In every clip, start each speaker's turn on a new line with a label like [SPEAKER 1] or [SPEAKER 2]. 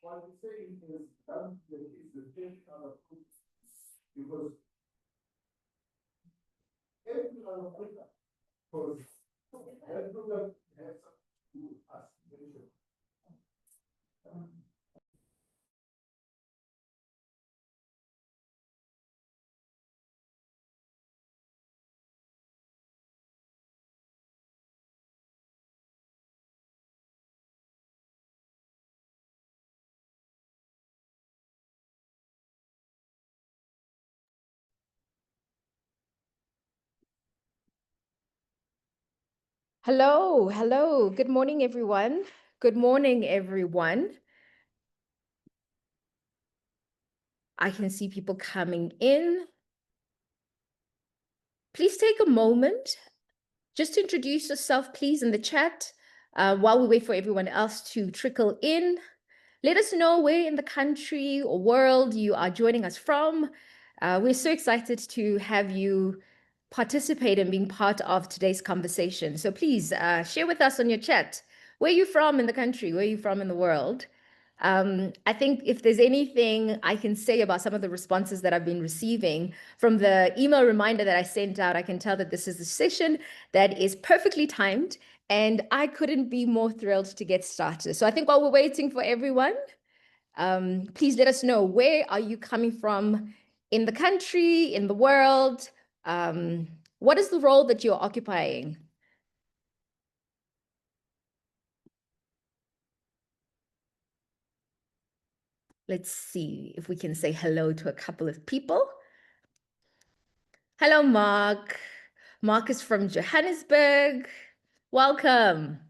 [SPEAKER 1] what I'm saying is that is the thing because every other product, because every product has to do aspiration.
[SPEAKER 2] Hello, hello. Good morning, everyone. Good morning, everyone. I can see people coming in. Please take a moment just to introduce yourself, please, in the chat while we wait for everyone else to trickle in. Let us know where in the country or world you are joining us from. We're so excited to have you participate in being part of today's conversation. So please share with us on your chat. Where are you from in the country? Where are you from in the world? I think if there's anything I can say about some of the responses that I've been receiving from the email reminder that I sent out, I can tell that this is a session that is perfectly timed, and I couldn't be more thrilled to get started. So I think while we're waiting for everyone, please let us know, where are you coming from in the country, in the world? What is the role that you're occupying? Let's see if we can say hello to a couple of people. Hello, Mark. Mark is from Johannesburg. Welcome.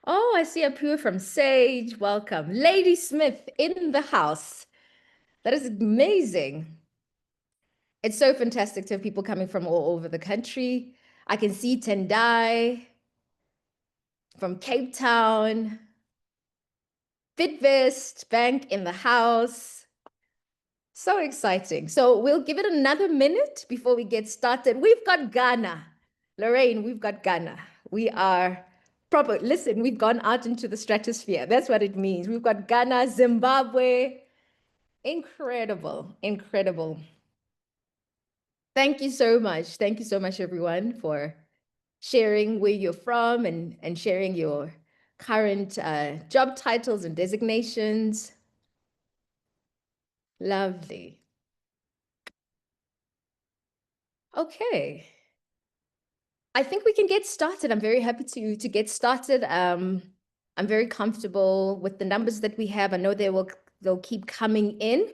[SPEAKER 2] Oh, I see a Pooh from Sage. Welcome. Lady Smith in the house. That is amazing. It's so fantastic to have people coming from all over the country. I can see Tendai from Cape Town. Fitvest Bank in the house. So exciting. So we'll give it another minute before we get started. We've got Ghana. Lorraine, we've got Ghana. We are proper. Listen, we've gone out into the stratosphere. That's what it means. We've got Ghana, Zimbabwe. Incredible, incredible. Thank you so much. Thank you so much, everyone, for sharing where you're from and sharing your current job titles and designations. Lovely. Okay. I think we can get started. I'm very happy to get started. I'm very comfortable with the numbers that we have. I know they'll keep coming in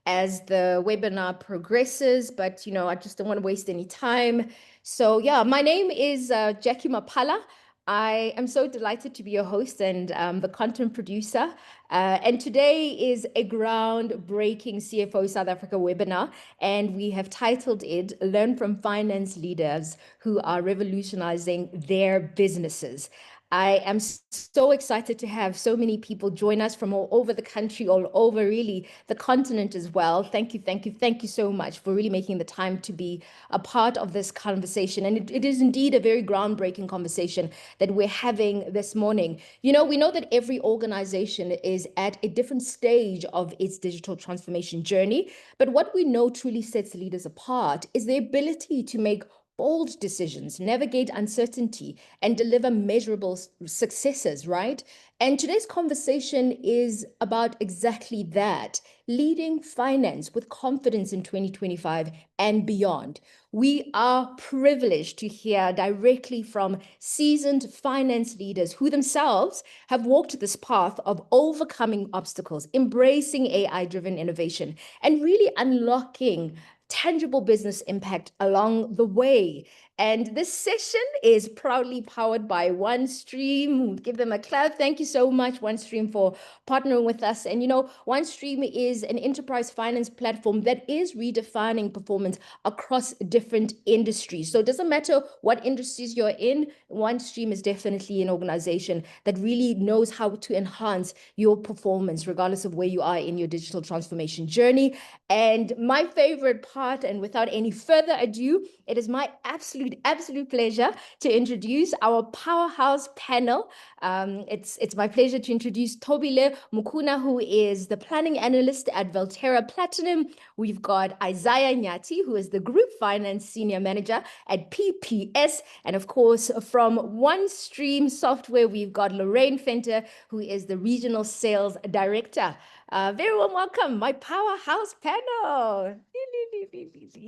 [SPEAKER 2] as the webinar progresses, but I just don't want to waste any time. So yeah, my name is Jackie Mapala. I am so delighted to be your host and the content producer. And today is a groundbreaking CFO South Africa webinar, and we have titled it Learn from Finance Leaders Who Are Revolutionizing Their Businesses. I am so excited to have so many people join us from all over the country, all over really the continent as well. Thank you, thank you, thank you so much for really making the time to be a part of this conversation. And it is indeed a very groundbreaking conversation that we're having this morning. We know that every organization is at a different stage of its digital transformation journey, but what we know truly sets leaders apart is the ability to make bold decisions, navigate uncertainty, and deliver measurable successes, right? And today's conversation is about exactly that, leading finance with confidence in 2025 and beyond. We are privileged to hear directly from seasoned finance leaders who themselves have walked this path of overcoming obstacles, embracing AI-driven innovation, and really unlocking tangible business impact along the way. And this session is proudly powered by OneStream. Give them a clap. Thank you so much, OneStream, for partnering with us. And OneStream is an enterprise finance platform that is redefining performance across different industries. So it doesn't matter what industries you're in, OneStream is definitely an organization that really knows how to enhance your performance, regardless of where you are in your digital transformation journey. And my favorite part, and without any further ado, it is my absolute absolute pleasure to introduce our powerhouse panel. It's my pleasure to introduce Tobile Mukuna, who is the planning analyst at Valterra Platinum. We've got Isaiah Nyati, who is the group finance senior manager at PPS. And of course, from OneStream Software, we've got Lorraine Fenter, who is the regional sales director. Very warm welcome, my powerhouse panel.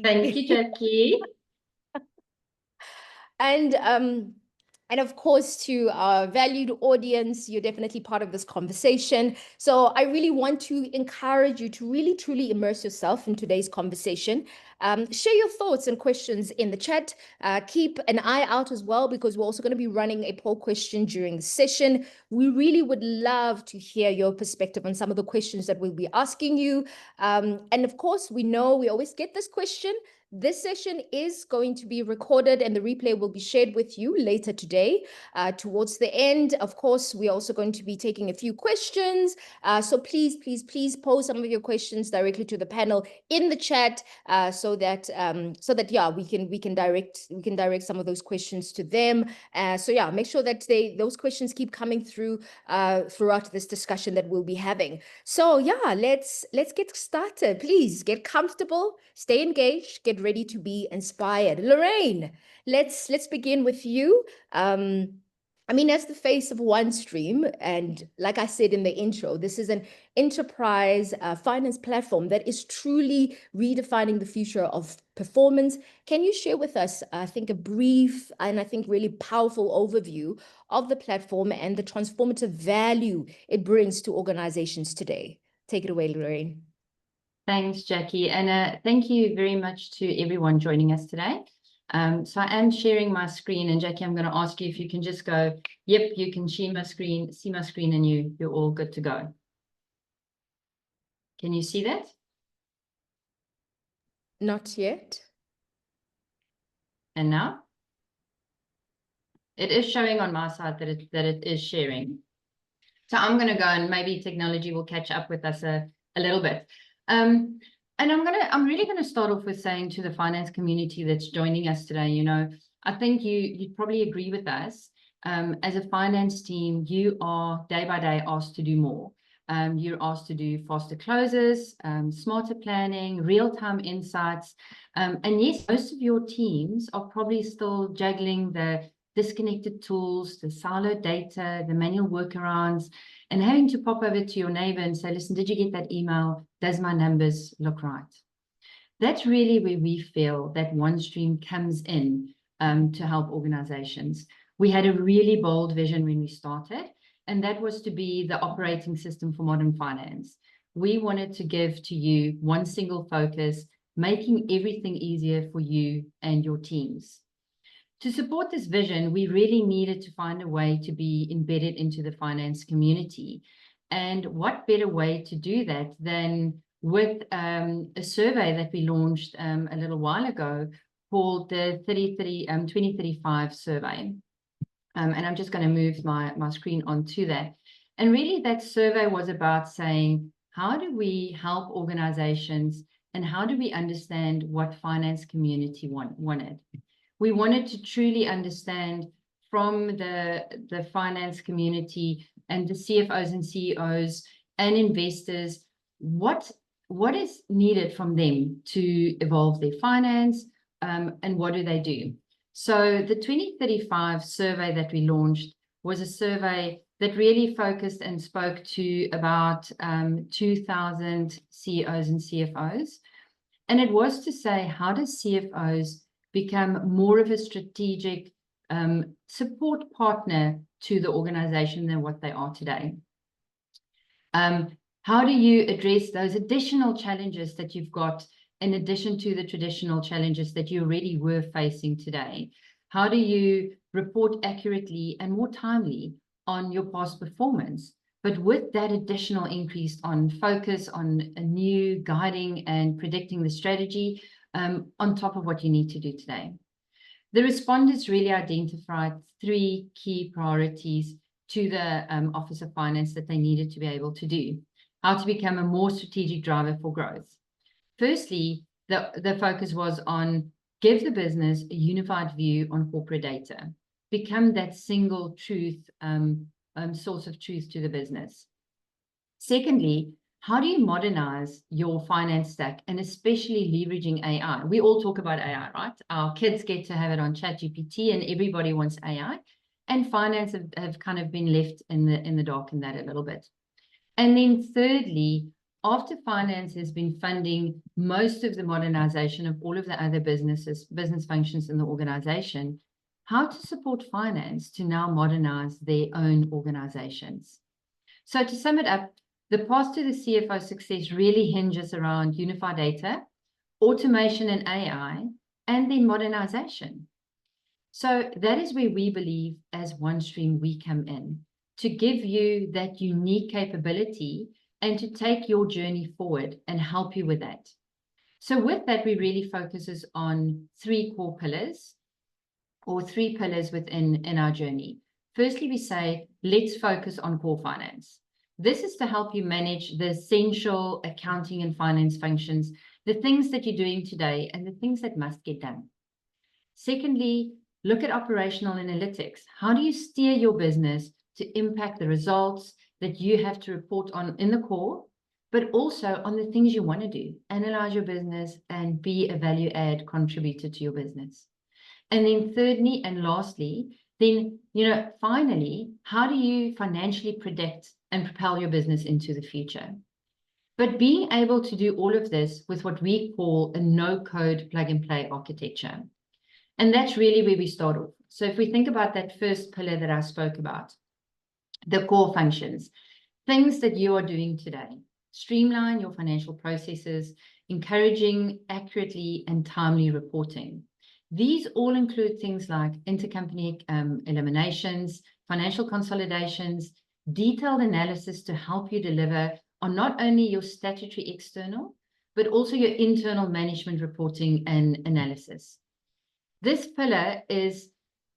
[SPEAKER 3] Thank you, Jackie.
[SPEAKER 2] And of course, to our valued audience, you're definitely part of this conversation. So I really want to encourage you to really, truly immerse yourself in today's conversation. Share your thoughts and questions in the chat. Keep an eye out as well, because we're also going to be running a poll question during the session. We really would love to hear your perspective on some of the questions that we'll be asking you. And of course, we know we always get this question. This session is going to be recorded and the replay will be shared with you later today. Towards the end, of course, we're also going to be taking a few questions. So please, please, please pose some of your questions directly to the panel in the chat, so that yeah, we can direct some of those questions to them. So yeah, make sure that those questions keep coming through throughout this discussion that we'll be having. So yeah, let's get started. Please get comfortable, stay engaged, get ready to be inspired. Lorraine, let's begin with you. I mean, as the face of OneStream, and like I said in the intro, this is an enterprise finance platform that is truly redefining the future of performance. Can you share with us, I think, a brief and I think really powerful overview of the platform and the transformative value it brings to organizations today? Take it away, Lorraine.
[SPEAKER 3] Thanks, Jackie. And thank you very much to everyone joining us today. So I am sharing my screen, and Jackie, I'm going to ask you if you can just go, yep, you can see my screen, and you're all good to go. Can you see that?
[SPEAKER 2] Not yet.
[SPEAKER 3] And now? It is showing on my side that it is sharing. So I'm going to go, and maybe technology will catch up with us a little bit. And I'm really going to start off with saying to the finance community that's joining us today, you know, I think you'd probably agree with us. As a finance team, you are day by day asked to do more. You're asked to do faster closes, smarter planning, real-time insights. And yes, most of your teams are probably still juggling the disconnected tools, the siloed data, the manual workarounds, and having to pop over to your neighbor and say, listen, did you get that email? Does my numbers look right? That's really where we feel that OneStream comes in to help organizations. We had a really bold vision when we started, and that was to be the operating system for modern finance. We wanted to give to you one single focus, making everything easier for you and your teams. To support this vision, we really needed to find a way to be embedded into the finance community. And what better way to do that than with a survey that we launched a little while ago called the 2035 survey. And I'm just going to move my screen onto that. And really that survey was about saying, how do we help organizations and how do we understand what finance community wanted? We wanted to truly understand from the finance community and the CFOs and CEOs and investors, what is needed from them to evolve their finance, and what do they do? So the 2035 survey that we launched was a survey that really focused and spoke to about 2,000 CEOs and CFOs. And it was to say, how does CFOs become more of a strategic support partner to the organization than what they are today? How do you address those additional challenges that you've got in addition to the traditional challenges that you already were facing today? How do you report accurately and more timely on your past performance, but with that additional increase on focus on a new guiding and predicting the strategy on top of what you need to do today? The respondents really identified 3 key priorities to the Office of Finance that they needed to be able to do. How to become a more strategic driver for growth. Firstly, the focus was on give the business a unified view on corporate data, become that single truth, source of truth to the business. Secondly, how do you modernize your finance stack, and especially leveraging AI? We all talk about AI, right? Our kids get to have it on ChatGPT, and everybody wants AI. And finance have kind of been left in the dark in that a little bit. And then thirdly, after finance has been funding most of the modernization of all of the other business functions in the organization, how to support finance to now modernize their own organizations. So to sum it up, the path to the CFO success really hinges around unified data, automation and AI, and then modernization. So that is where we believe as OneStream we come in, to give you that unique capability and to take your journey forward and help you with that. So with that, we really focuses on three core pillars, or three pillars within our journey. Firstly, we say, let's focus on core finance. This is to help you manage the essential accounting and finance functions, the things that you're doing today and the things that must get done. Secondly, look at operational analytics. How do you steer your business to impact the results that you have to report on in the core, but also on the things you want to do, analyze your business and be a value add contributor to your business. And then thirdly and lastly, then, finally, how do you financially predict and propel your business into the future? But being able to do all of this with what we call a no-code plug-and-play architecture. And that's really where we start off. So if we think about that first pillar that I spoke about, the core functions, things that you are doing today, streamline your financial processes, encouraging accurately and timely reporting. These all include things like intercompany eliminations, financial consolidations, detailed analysis to help you deliver on not only your statutory external, but also your internal management reporting and analysis. This pillar is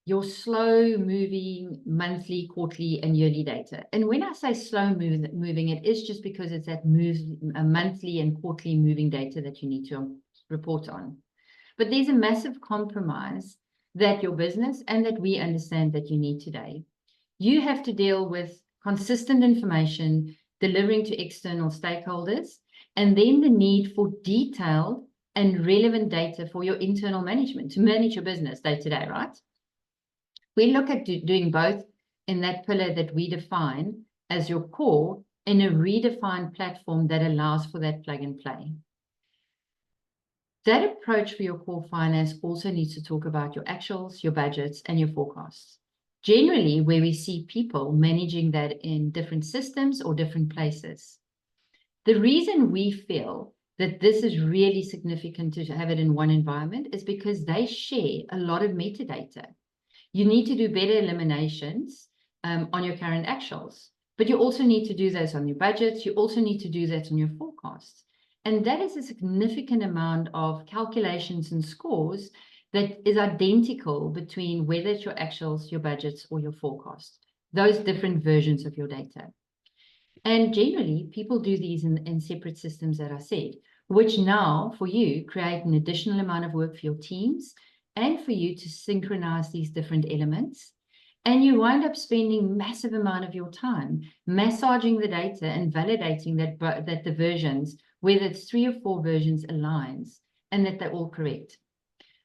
[SPEAKER 3] your slow-moving monthly, quarterly, and yearly data. And when I say slow-moving, it is just because it's that monthly and quarterly moving data that you need to report on. But there's a massive compromise that your business and that we understand that you need today. You have to deal with consistent information, delivering to external stakeholders, and then the need for detailed and relevant data for your internal management to manage your business day to day, right? We look at doing both in that pillar that we define as your core in a redefined platform that allows for that plug and play. That approach for your core finance also needs to talk about your actuals, your budgets, and your forecasts. Generally, where we see people managing that in different systems or different places. The reason we feel that this is really significant to have it in one environment is because they share a lot of metadata. You need to do better eliminations on your current actuals, but you also need to do those on your budgets. You also need to do that on your forecasts. And that is a significant amount of calculations and scores that is identical between whether it's your actuals, your budgets, or your forecasts, those different versions of your data. And generally, people do these in separate systems that I said, which now for you create an additional amount of work for your teams and for you to synchronize these different elements. And you wind up spending massive amount of your time massaging the data and validating that the versions, whether it's 3 or 4 versions, aligns and that they're all correct.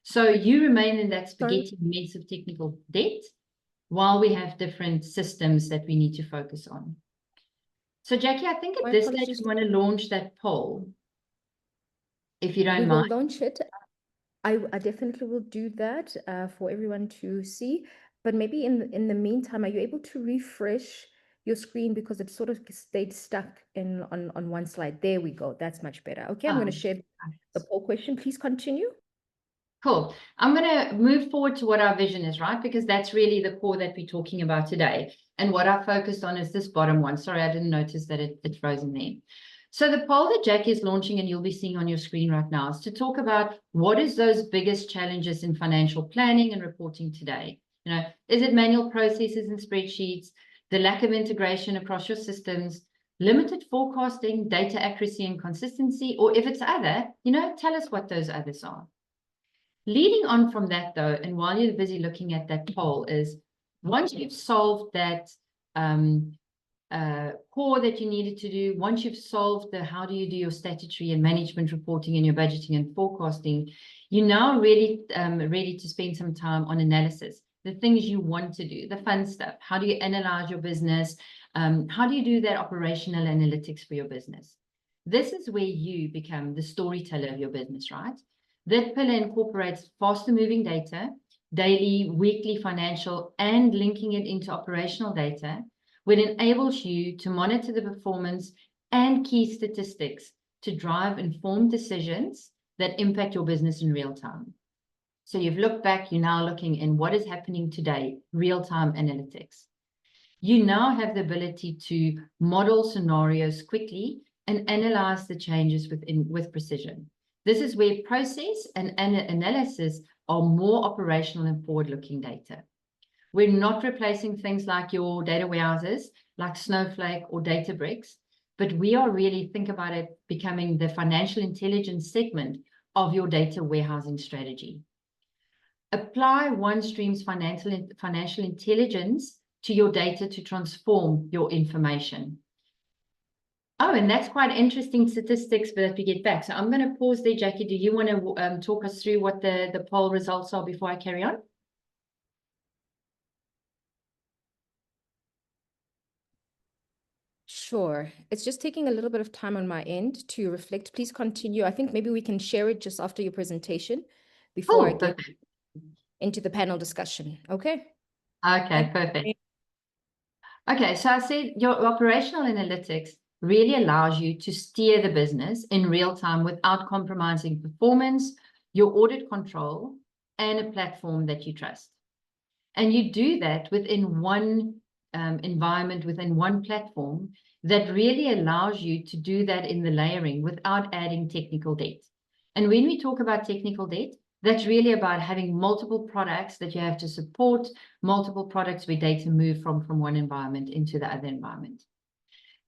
[SPEAKER 3] So you remain in that spaghetti mess of technical debt while we have different systems that we need to focus on. So Jackie, I think at this stage we want to launch that poll, if you don't mind.
[SPEAKER 2] We will launch it. I definitely will do that for everyone to see. But maybe in the meantime, are you able to refresh your screen because it sort of stayed stuck on one slide? There we go. That's much better. Okay, I'm going to share the poll question. Please continue.
[SPEAKER 3] Cool. I'm going to move forward to what our vision is, right? Because that's really the core that we're talking about today. And what I focused on is this bottom one. Sorry, I didn't notice that it's frozen there. So the poll that Jackie is launching, and you'll be seeing on your screen right now, is to talk about what is those biggest challenges in financial planning and reporting today. Is it manual processes and spreadsheets, the lack of integration across your systems, limited forecasting, data accuracy and consistency, or if it's other, tell us what those others are. Leading on from that though, and while you're busy looking at that poll, is once you've solved that core that you needed to do, once you've solved the how do you do your statutory and management reporting and your budgeting and forecasting, you're now really ready to spend some time on analysis, the things you want to do, the fun stuff. How do you analyze your business? How do you do that operational analytics for your business? This is where you become the storyteller of your business, right? That pillar incorporates faster moving data, daily, weekly financial, and linking it into operational data, which enables you to monitor the performance and key statistics to drive informed decisions that impact your business in real time. So you've looked back, you're now looking in what is happening today, real-time analytics. You now have the ability to model scenarios quickly and analyze the changes with precision. This is where process and analysis are more operational and forward-looking data. We're not replacing things like your data warehouses, like Snowflake or Databricks, but we are really, think about it, becoming the financial intelligence segment of your data warehousing strategy. Apply OneStream's financial intelligence to your data to transform your information. Oh, and that's quite interesting statistics that we get back. So I'm going to pause there, Jackie. Do you want to talk us through what the poll results are before I carry on?
[SPEAKER 2] Sure. It's just taking a little bit of time on my end to reflect. Please continue. I think maybe we can share it just after your presentation before I get into the panel discussion. Okay.
[SPEAKER 3] Okay, perfect. Okay, so I said your operational analytics really allows you to steer the business in real time without compromising performance, your audit control, and a platform that you trust. And you do that within one environment, within one platform that really allows you to do that in the layering without adding technical debt. And when we talk about technical debt, that's really about having multiple products that you have to support, multiple products where data move from one environment into the other environment.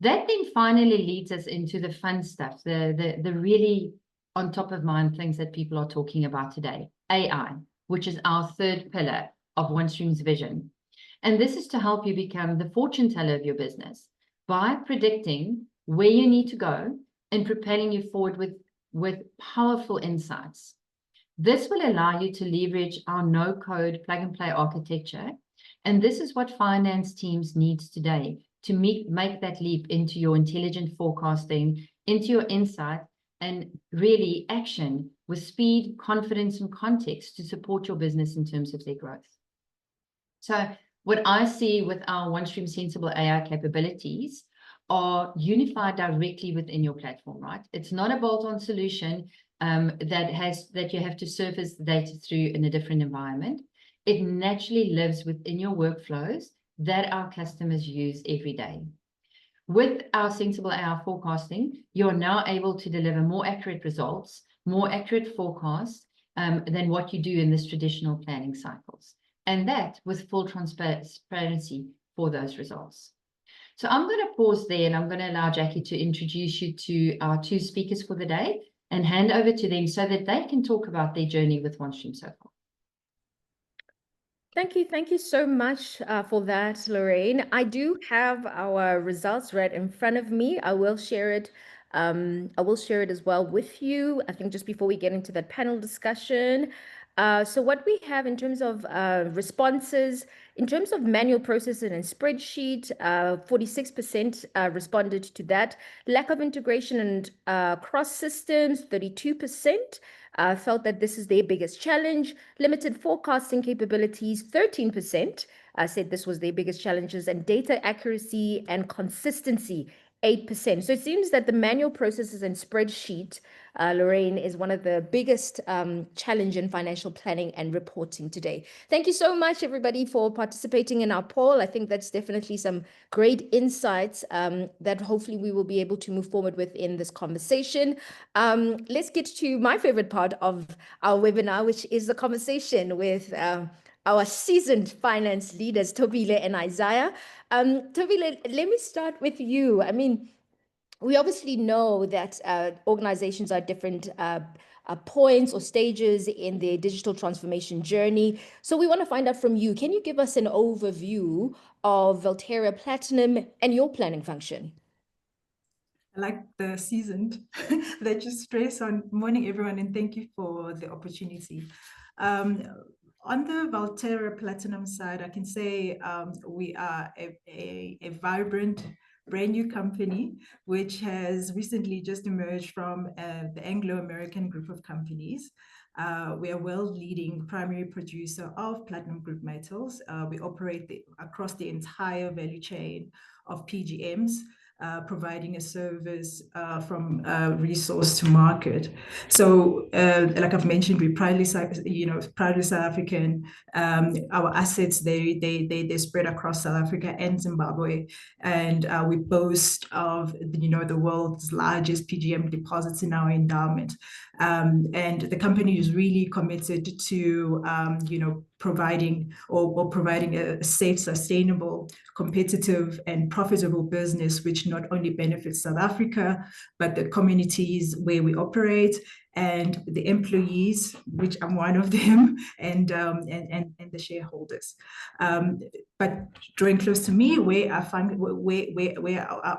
[SPEAKER 3] That then finally leads us into the fun stuff, the really on top of mind things that people are talking about today, AI, which is our third pillar of OneStream's vision. And this is to help you become the fortune teller of your business by predicting where you need to go and propelling you forward with powerful insights. This will allow you to leverage our no-code plug-and-play architecture. And this is what finance teams need today to make that leap into your intelligent forecasting, into your insight, and really action with speed, confidence, and context to support your business in terms of their growth. So what I see with our OneStream Sensible AI capabilities are unified directly within your platform, right? It's not a bolt-on solution that you have to surface the data through in a different environment. It naturally lives within your workflows that our customers use every day. With our Sensible AI forecasting, you're now able to deliver more accurate results, more accurate forecasts than what you do in this traditional planning cycles. And that with full transparency for those results. So I'm going to pause there and I'm going to allow Jackie to introduce you to our two speakers for the day and hand over to them so that they can talk about their journey with OneStream so far.
[SPEAKER 2] Thank you so much for that, Lorraine. I do have our results right in front of me. I will share it. I will share it as well with you. I think just before we get into that panel discussion. So what we have in terms of responses, in terms of manual processing and spreadsheet, 46% responded to that. Lack of integration and cross systems, 32%. Felt that this is their biggest challenge. Limited forecasting capabilities, 13% said this was their biggest challenges, and data accuracy and consistency, 8%. So it seems that the manual processes and spreadsheet, Lorraine, is one of the biggest challenge in financial planning and reporting today. Thank you so much, everybody, for participating in our poll. I think that's definitely some great insights that hopefully we will be able to move forward with in this conversation. Let's get to my favorite part of our webinar, which is the conversation with our seasoned finance leaders, Tobile and Isaiah. Tobile, let me start with you. I mean, we obviously know that organizations are different, points or stages in their digital transformation journey. So we want to find out from you, can you give us an overview of Valterra Platinum and your planning function?
[SPEAKER 4] I like the seasoned that you stress on. Morning, everyone, and thank you for the opportunity. On the Valterra Platinum side, I can say we are a vibrant, brand new company, which has recently just emerged from the Anglo-American group of companies. We are world leading primary producer of platinum group metals. We operate across the entire value chain of PGMs. Providing a service from resource to market. So, like I've mentioned, we proudly South African. Our assets they spread across South Africa and Zimbabwe, and we boast of the world's largest PGM deposits in our endowment. And the company is really committed to providing a safe, sustainable, competitive, and profitable business, which not only benefits South Africa, but the communities where we operate and the employees, which I'm one of them, and the shareholders. But drawing close to me, where I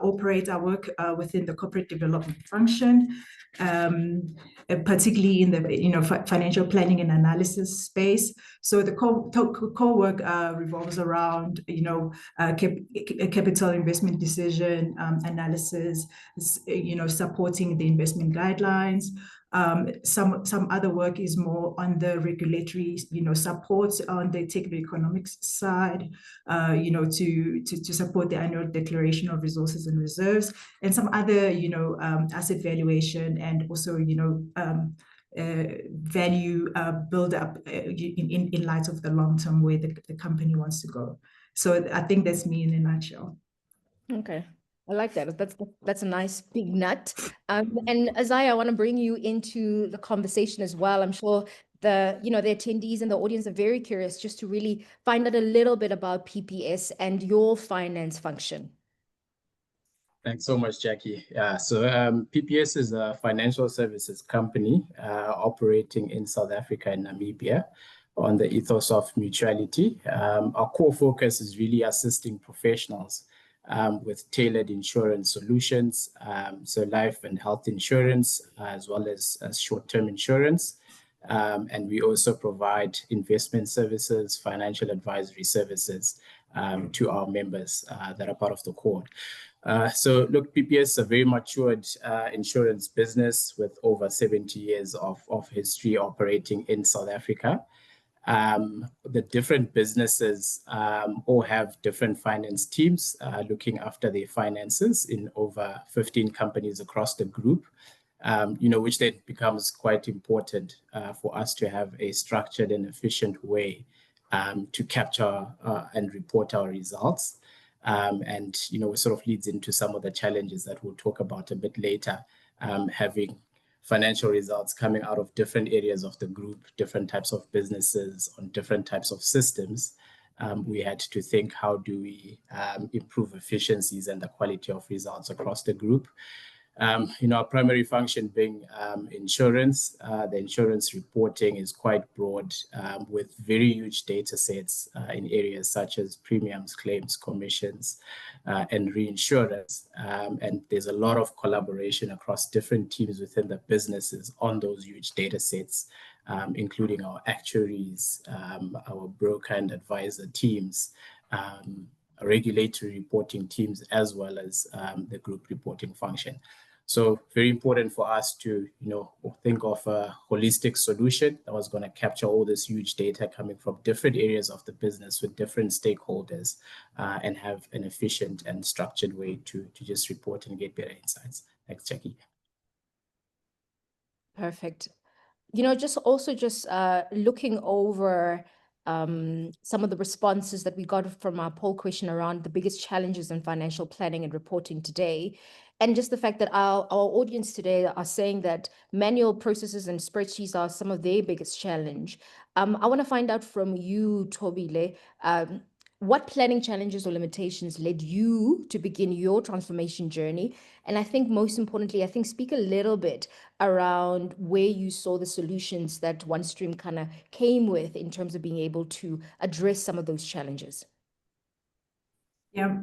[SPEAKER 4] operate, I work within the corporate development function. Particularly in the financial planning and analysis space. So the core work revolves around capital investment decision analysis, supporting the investment guidelines. Some other work is more on the regulatory, support on the technical economics side, to support the annual declaration of resources and reserves, and some other, asset valuation and also, value build up in light of the long term way the company wants to go. So I think that's me in a nutshell.
[SPEAKER 2] Okay. I like that. That's a nice big nut. And Isaiah, I want to bring you into the conversation as well. I'm sure the attendees and the audience are very curious just to really find out a little bit about PPS and your finance function.
[SPEAKER 5] Thanks so much, Jackie. So PPS is a financial services company operating in South Africa and Namibia on the ethos of mutuality. Our core focus is really assisting professionals with tailored insurance solutions, so life and health insurance, as well as short-term insurance. And we also provide investment services, financial advisory services to our members that are part of the core. So look, PPS is a very matured insurance business with over 70 years of history operating in South Africa. The different businesses all have different finance teams looking after their finances in over 15 companies across the group, which then becomes quite important for us to have a structured and efficient way to capture and report our results. And, it sort of leads into some of the challenges that we'll talk about a bit later, having financial results coming out of different areas of the group, different types of businesses on different types of systems. We had to think, how do we improve efficiencies and the quality of results across the group? Our primary function being insurance. The insurance reporting is quite broad with very huge data sets in areas such as premiums, claims, commissions, and reinsurance. And there's a lot of collaboration across different teams within the businesses on those huge data sets, including our actuaries, our broker and advisor teams, regulatory reporting teams, as well as the group reporting function. So very important for us to, think of a holistic solution that was going to capture all this huge data coming from different areas of the business with different stakeholders and have an efficient and structured way to just report and get better insights. Thanks, Jackie.
[SPEAKER 2] Perfect. Just looking over some of the responses that we got from our poll question around the biggest challenges in financial planning and reporting today. And just the fact that our audience today are saying that manual processes and spreadsheets are some of their biggest challenge. I want to find out from you, Thobile, what planning challenges or limitations led you to begin your transformation journey? And I think most importantly, I think speak a little bit around where you saw the solutions that OneStream kind of came with in terms of being able to address some of those challenges.
[SPEAKER 4] Yeah,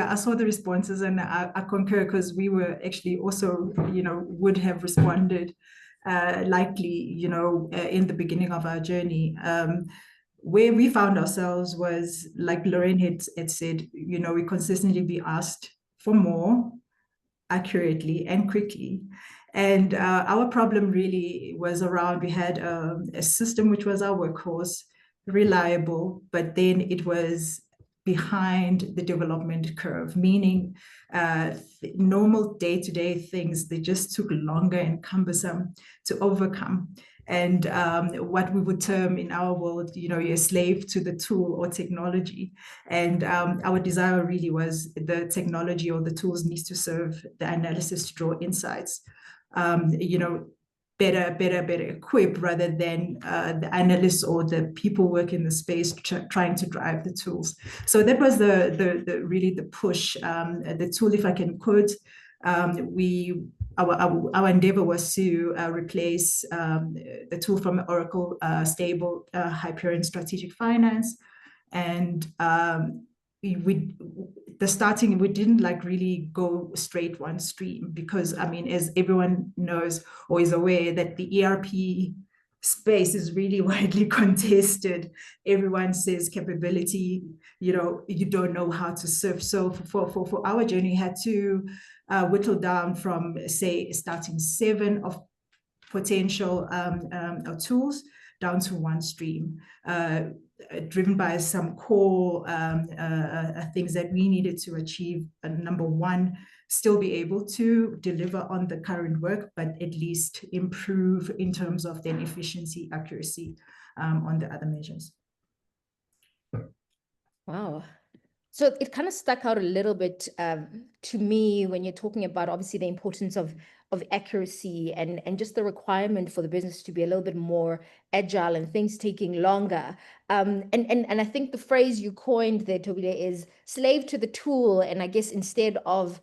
[SPEAKER 4] I saw the responses and I concur, because we were actually also, would have responded likely, in the beginning of our journey. Where we found ourselves was, like Lorraine had said, we consistently be asked for more accurately and quickly. And our problem really was around, we had a system which was our workhorse, reliable, but then it was behind the development curve, meaning normal day-to-day things, they just took longer and cumbersome to overcome. And what we would term in our world, you're a slave to the tool or technology. And our desire really was the technology or the tools needs to serve the analysis to draw insights, better equipped, rather than the analysts or the people working the space trying to drive the tools. So that was the really the push. The tool, if I can quote, our endeavor was to replace the tool from Oracle Stable, Hyperion Strategic Finance. And we didn't like really go straight OneStream, because as everyone knows or is aware, that the ERP space is really widely contested. Everyone says capability, you don't know how to serve. So for our journey, we had to whittle down from, say, starting 7 of potential tools down to OneStream, driven by some core things that we needed to achieve. Number one, still be able to deliver on the current work, but at least improve in terms of then efficiency, accuracy on the other measures.
[SPEAKER 2] Wow. So it kind of stuck out a little bit to me when you're talking about obviously the importance of accuracy and just the requirement for the business to be a little bit more agile and things taking longer. And I think the phrase you coined there, Tobile, is slave to the tool, and I guess instead of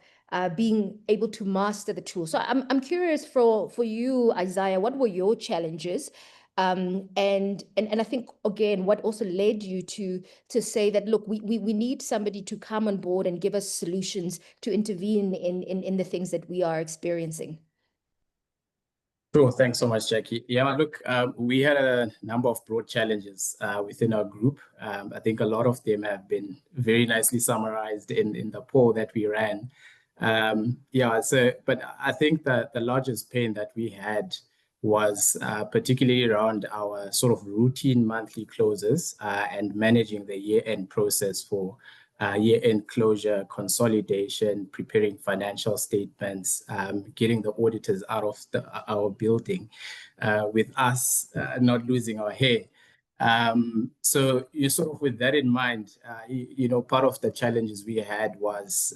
[SPEAKER 2] being able to master the tool. So I'm curious for you, Isaiah, what were your challenges? And I think, again, what also led you to say that, look, we need somebody to come on board and give us solutions to intervene in the things that we are experiencing.
[SPEAKER 5] Sure, thanks so much, Jackie. Yeah, look, we had a number of broad challenges within our group. I think a lot of them have been very nicely summarized in the poll that we ran. But I think that the largest pain that we had was particularly around our sort of routine monthly closes and managing the year-end process for year-end closure, consolidation, preparing financial statements, getting the auditors out of our building, with us not losing our hair. So you sort of, with that in mind, part of the challenges we had was,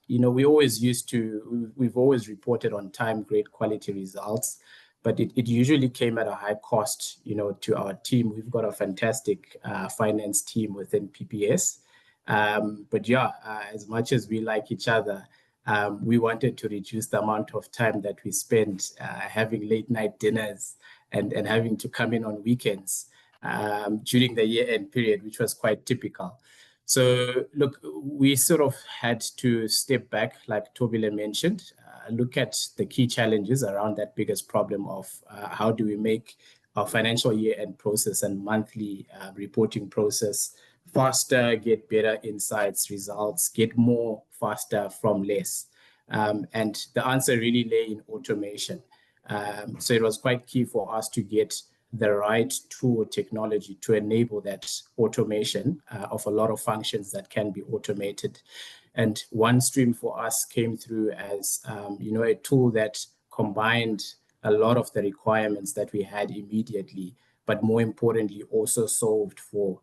[SPEAKER 5] we've always reported on time, great quality results, but it usually came at a high cost, to our team. We've got a fantastic finance team within PPS. But yeah, as much as we like each other, we wanted to reduce the amount of time that we spend having late night dinners and having to come in on weekends during the year-end period, which was quite typical. So look, we sort of had to step back, like Tobile mentioned, look at the key challenges around that biggest problem of how do we make our financial year-end process and monthly reporting process faster, get better insights, results, get more faster from less. And the answer really lay in automation. So it was quite key for us to get the right tool technology to enable that automation of a lot of functions that can be automated. And OneStream for us came through as a tool that combined a lot of the requirements that we had immediately, but more importantly also solved for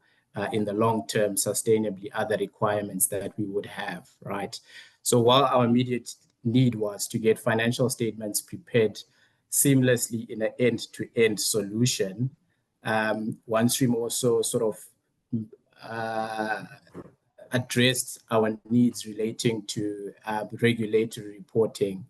[SPEAKER 5] in the long term sustainably other requirements that we would have, right? So while our immediate need was to get financial statements prepared seamlessly in an end-to-end solution, OneStream also sort of addressed our needs relating to regulatory reporting,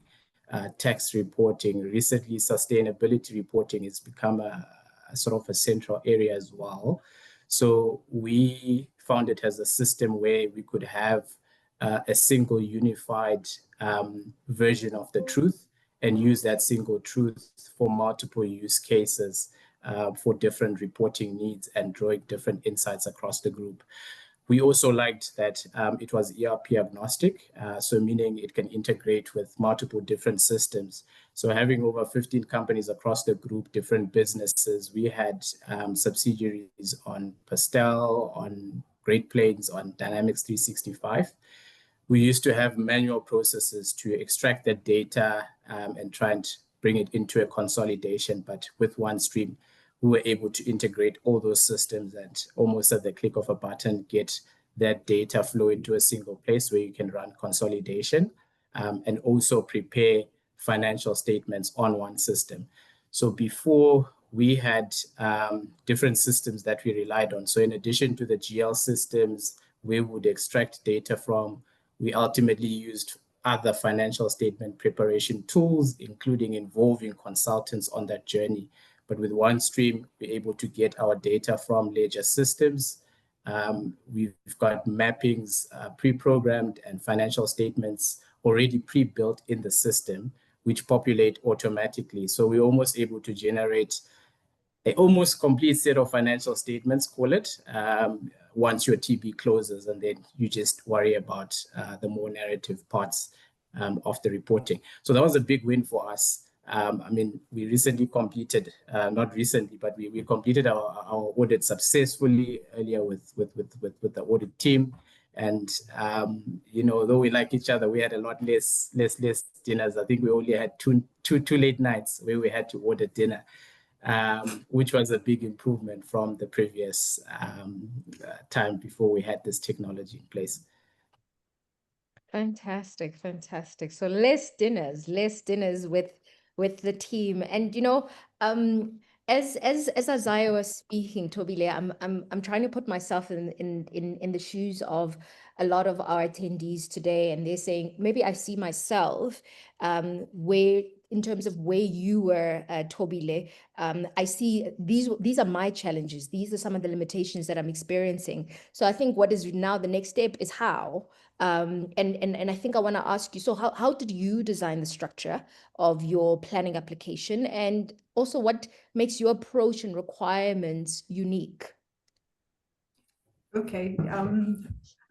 [SPEAKER 5] tax reporting. Recently, sustainability reporting has become a sort of a central area as well. So we found it as a system where we could have a single unified version of the truth and use that single truth for multiple use cases for different reporting needs and drawing different insights across the group. We also liked that it was ERP agnostic, so meaning it can integrate with multiple different systems. So having over 15 companies across the group, different businesses, we had subsidiaries on Pastel, on Great Plains, on Dynamics 365. We used to have manual processes to extract that data and try and bring it into a consolidation, but with OneStream, we were able to integrate all those systems and almost at the click of a button, get that data flow into a single place where you can run consolidation and also prepare financial statements on one system. So before we had different systems that we relied on. So in addition to the GL systems, we would extract data from, we ultimately used other financial statement preparation tools, including involving consultants on that journey. But with OneStream, we're able to get our data from ledger systems. We've got mappings pre-programmed and financial statements already pre-built in the system, which populate automatically. So we're almost able to generate an almost complete set of financial statements, call it, once your TB closes, and then you just worry about the more narrative parts of the reporting. So that was a big win for us. I mean, we recently completed, not recently, but we completed our audit successfully earlier with the audit team. And, you know, though we like each other, we had a lot less dinners. I think we only had two late nights where we had to order dinner, which was a big improvement from the previous time before we had this technology in place.
[SPEAKER 2] Fantastic, fantastic. So less dinners with the team. And you know, as Isaiah was speaking, Tobile, I'm trying to put myself in the shoes of a lot of our attendees today, and they're saying maybe I see myself where in terms of where you were, Tobile. I see these are my challenges. These are some of the limitations that I'm experiencing. So I think what is now the next step is how. And I think I want to ask you, so how did you design the structure of your planning application, and also what makes your approach and requirements unique?
[SPEAKER 4] Okay,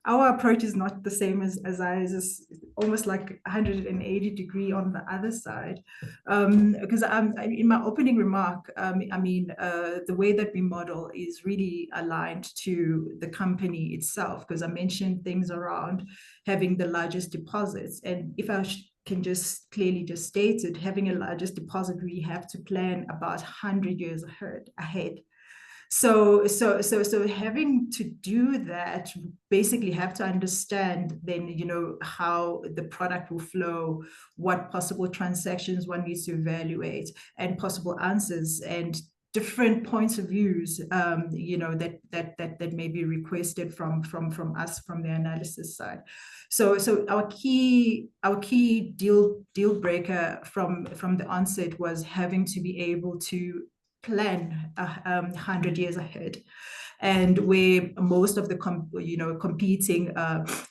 [SPEAKER 4] our approach is not the same as ours. It's almost like 180-degree on the other side. Because in my opening remark, I mean, the way that we model is really aligned to the company itself, because I mentioned things around having the largest deposits. And if I can just clearly just state it, having a largest deposit, we have to plan about 100 years ahead. So having to do that, basically have to understand then, you know, how the product will flow, what possible transactions one needs to evaluate, and possible answers and different points of views, you know, that may be requested from us from the analysis side. So our key deal breaker from the onset was having to be able to plan 100 years ahead, and where most of the competing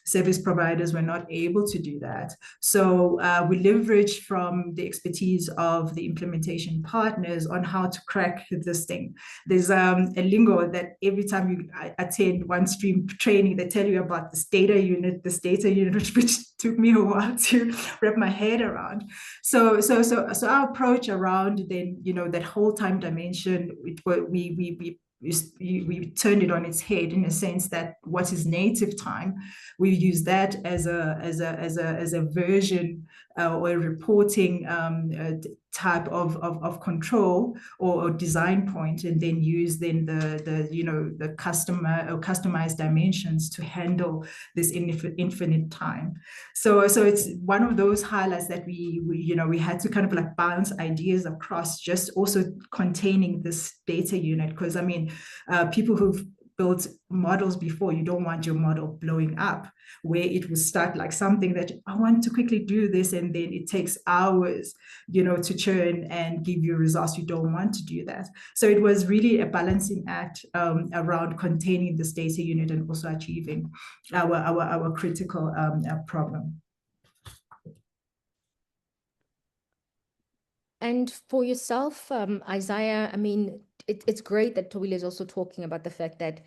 [SPEAKER 4] service providers were not able to do that. So we leveraged from the expertise of the implementation partners on how to crack this thing. There's a lingo that every time you attend OneStream training, they tell you about this data unit, which took me a while to wrap my head around. So our approach around then, you know, that whole time dimension, we turned it on its head in a sense that what is native time, we use that as a version or a reporting type of control or design point, and then use then the customer or customized dimensions to handle this infinite time. So it's one of those highlights that we had to kind of like bounce ideas across, just also containing this data unit, because I mean, people who've built models before, you don't want your model blowing up, where it will start like something that I want to quickly do this, and then it takes hours, to churn and give you results. You don't want to do that. So it was really a balancing act around containing this data unit and also achieving our critical problem.
[SPEAKER 2] And for yourself, Isaiah, I mean, it's great that Tobile is also talking about the fact that,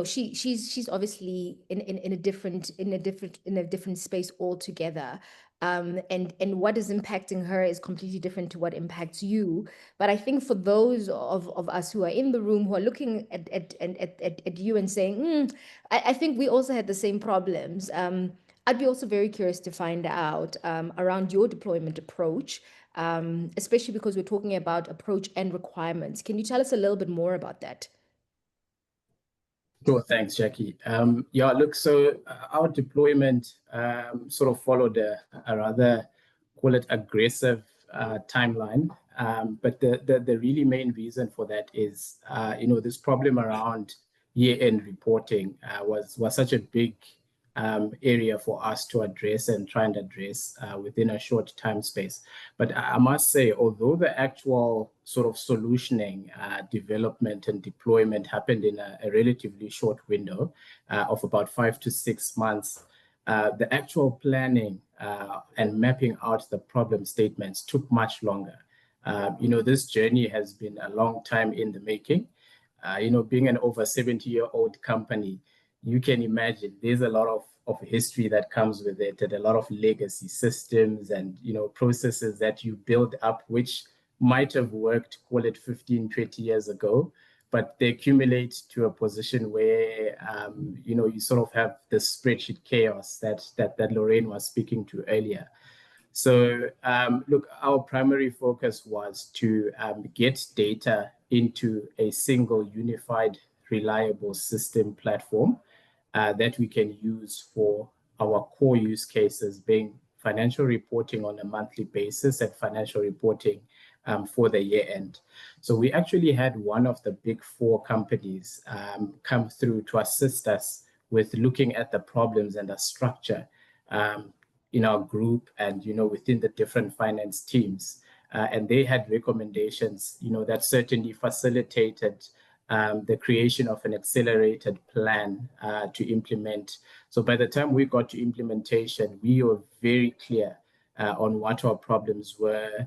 [SPEAKER 2] she's obviously in a different space altogether. And what is impacting her is completely different to what impacts you. But I think for those of us who are in the room, who are looking at you and saying, I think we also had the same problems. I'd be also very curious to find out around your deployment approach. Especially because we're talking about approach and requirements. Can you tell us a little bit more about that?
[SPEAKER 5] Sure, thanks, Jackie. Yeah, look, so our deployment sort of followed a rather, call it aggressive timeline. But the really main reason for that is, this problem around year-end reporting was such a big area for us to address and try and address within a short time space. But I must say, although the actual sort of solutioning, development and deployment happened in a relatively short window of about 5 to 6 months, the actual planning and mapping out the problem statements took much longer. This journey has been a long time in the making. Being an over 70-year-old company, you can imagine there's a lot of history that comes with it, and a lot of legacy systems and processes that you build up, which might have worked, call it 15, 20 years ago, but they accumulate to a position where you sort of have the spreadsheet chaos that Lorraine was speaking to earlier. So look, our primary focus was to get data into a single unified reliable system platform that we can use for our core use cases, being financial reporting on a monthly basis and financial reporting for the year end. So we actually had one of the big 4 companies come through to assist us with looking at the problems and the structure in our group and within the different finance teams. And they had recommendations that certainly facilitated the creation of an accelerated plan to implement. So by the time we got to implementation, we were very clear on what our problems were,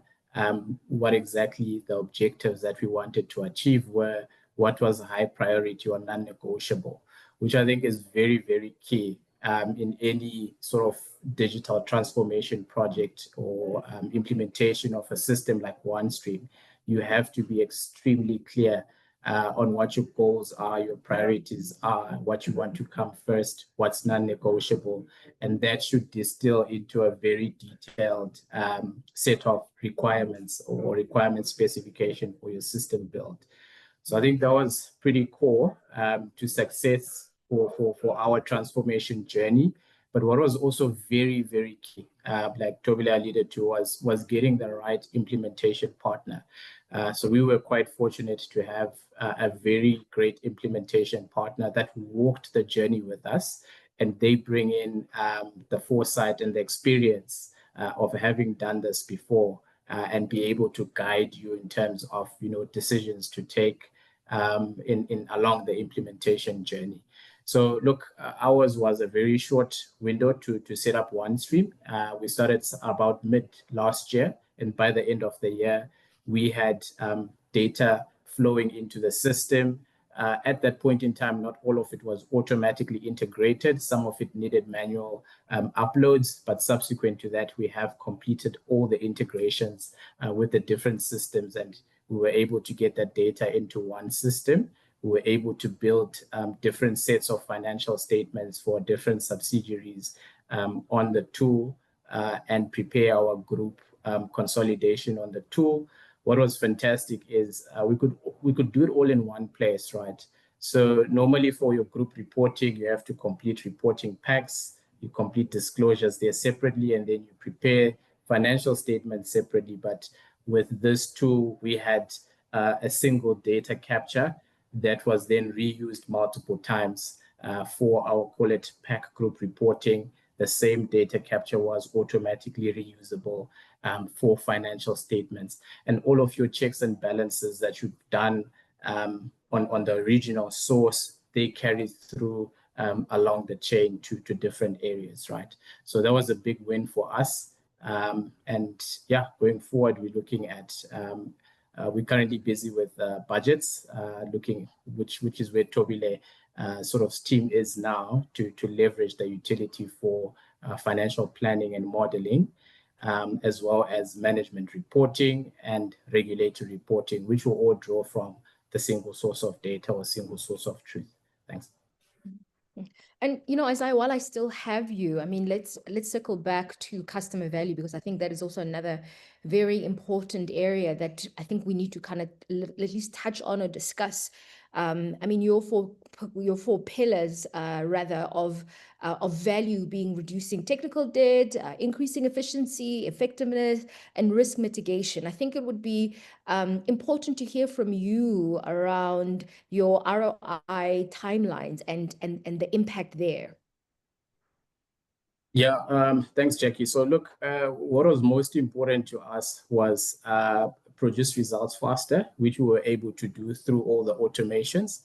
[SPEAKER 5] what exactly the objectives that we wanted to achieve were, what was a high priority or non-negotiable, which I think is very, very key in any sort of digital transformation project or implementation of a system like OneStream. You have to be extremely clear on what your goals are, your priorities are, what you want to come first, what's non-negotiable, and that should distill into a very detailed set of requirements or requirement specification for your system build. So I think that was pretty core to success for our transformation journey. But what was also very, very key, like Tobile alluded to, was getting the right implementation partner. So we were quite fortunate to have a very great implementation partner that walked the journey with us, and they bring in the foresight and the experience of having done this before and be able to guide you in terms of decisions to take along the implementation journey. So look, ours was a very short window to set up OneStream. We started about mid last year, and by the end of the year, we had data flowing into the system. At that point in time, not all of it was automatically integrated. Some of it needed manual uploads, but subsequent to that, we have completed all the integrations with the different systems, and we were able to get that data into one system. We were able to build different sets of financial statements for different subsidiaries on the tool and prepare our group consolidation on the tool. What was fantastic is we could do it all in one place, right? So normally for your group reporting, you have to complete reporting packs, you complete disclosures there separately, and then you prepare financial statements separately. But with this tool, we had a single data capture that was then reused multiple times for our, call it, pack group reporting. The same data capture was automatically reusable for financial statements. And all of your checks and balances that you've done on the original source, they carry through along the chain to different areas, right? So that was a big win for us. And yeah, going forward, we're looking at, we're currently busy with budgets, looking, which is where Tobile sort of team is now to leverage the utility for financial planning and modeling, as well as management reporting and regulatory reporting, which will all draw from the single source of data or single source of truth. Thanks.
[SPEAKER 2] And while I still have you, I mean, let's circle back to customer value, because I think that is also another very important area that I think we need to kind of at least touch on or discuss. I mean, your four pillars, rather, of value being reducing technical debt, increasing efficiency, effectiveness, and risk mitigation. I think it would be important to hear from you around your ROI timelines and the impact there.
[SPEAKER 5] Yeah, thanks, Jackie. So look, what was most important to us was produce results faster, which we were able to do through all the automations,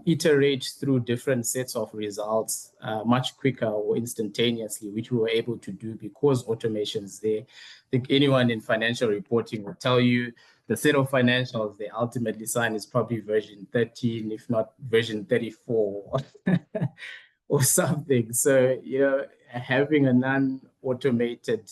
[SPEAKER 5] iterate through different sets of results much quicker or instantaneously, which we were able to do because automations there. I think anyone in financial reporting will tell you the set of financials they ultimately sign is probably version 13, if not version 34 or something. So, having a non-automated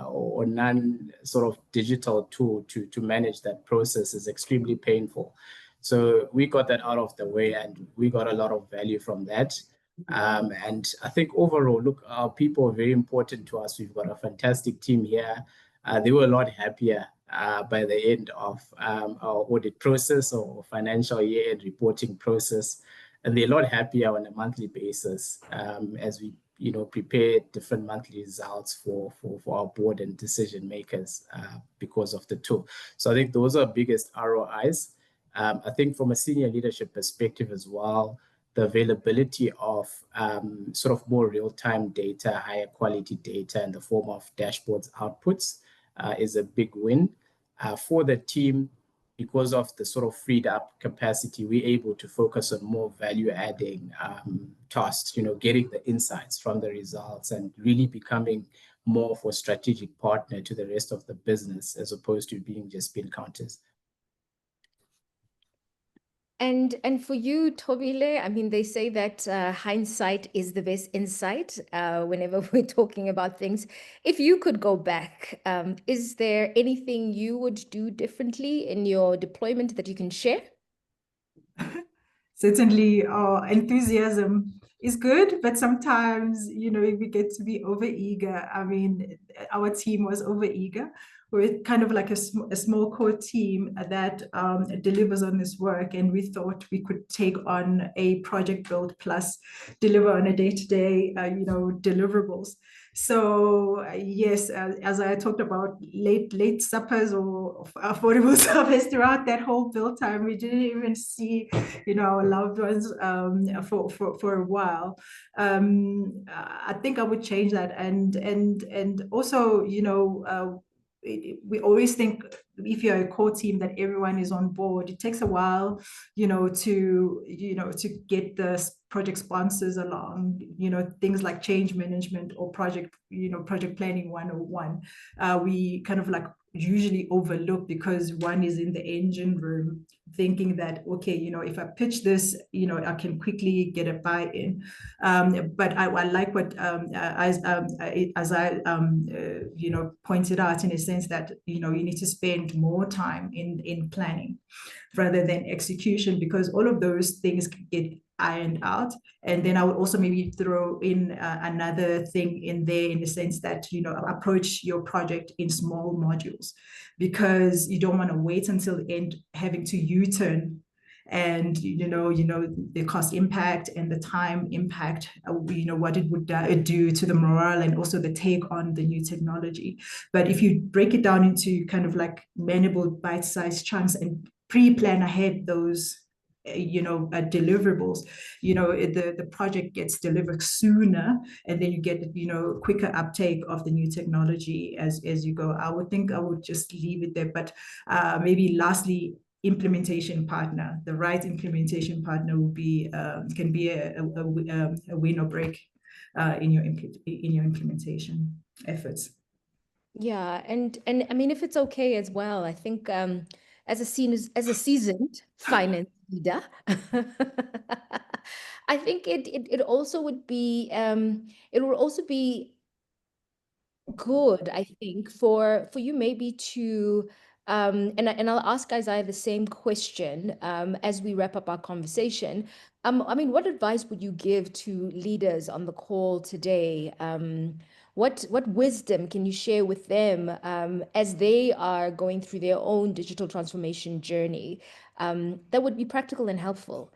[SPEAKER 5] or non-sort of digital tool to manage that process is extremely painful. So we got that out of the way and we got a lot of value from that. And I think overall, look, our people are very important to us. We've got a fantastic team here. They were a lot happier by the end of our audit process or financial year-end reporting process. And they're a lot happier on a monthly basis as we prepare different monthly results for our board and decision makers because of the tool. So I think those are biggest ROIs. I think from a senior leadership perspective as well, the availability of sort of more real-time data, higher quality data in the form of dashboards, outputs is a big win. For the team, because of the sort of freed up capacity, we're able to focus on more value-adding tasks, getting the insights from the results and really becoming more of a strategic partner to the rest of the business as opposed to being just bin counters.
[SPEAKER 2] And for you, Tobile, I mean, they say that hindsight is the best insight whenever we're talking about things. If you could go back, is there anything you would do differently in your deployment that you can share?
[SPEAKER 4] Certainly, enthusiasm is good, but sometimes, we get to be overeager. I mean, our team was overeager. We're kind of like a small core team that delivers on this work, and we thought we could take on a project build plus deliver on a day-to-day, deliverables. So yes, as I talked about late suppers or affordable suppers throughout that whole build time, we didn't even see, our loved ones for a while. I think I would change that, and also, we always think if you're a core team that everyone is on board, it takes a while, to get the project sponsors along, things like change management or project planning 101. We kind of like usually overlook because one is in the engine room thinking that, okay, if I pitch this, I can quickly get a buy-in. But I like what, as I pointed out, in a sense that, you need to spend more time in planning rather than execution, because all of those things get ironed out. And then I would also maybe throw in another thing in there, in the sense that, approach your project in small modules, because you don't want to wait until the end having to U-turn and the cost impact and the time impact, what it would do to the morale and also the take on the new technology. But if you break it down into kind of like manageable bite-sized chunks and pre-plan ahead those deliverables, the project gets delivered sooner, and then you get, quicker uptake of the new technology as you go. I would just leave it there. But maybe lastly, implementation partner. The right implementation partner will be can be a win or break in your implementation efforts.
[SPEAKER 2] Yeah, and I mean, if it's okay as well, I think as a seasoned finance leader, I think it also would be it will also be good, I think, for you maybe to and I'll ask Isaiah the same question as we wrap up our conversation. I mean, what advice would you give to leaders on the call today? What wisdom can you share with them as they are going through their own digital transformation journey that would be practical and helpful?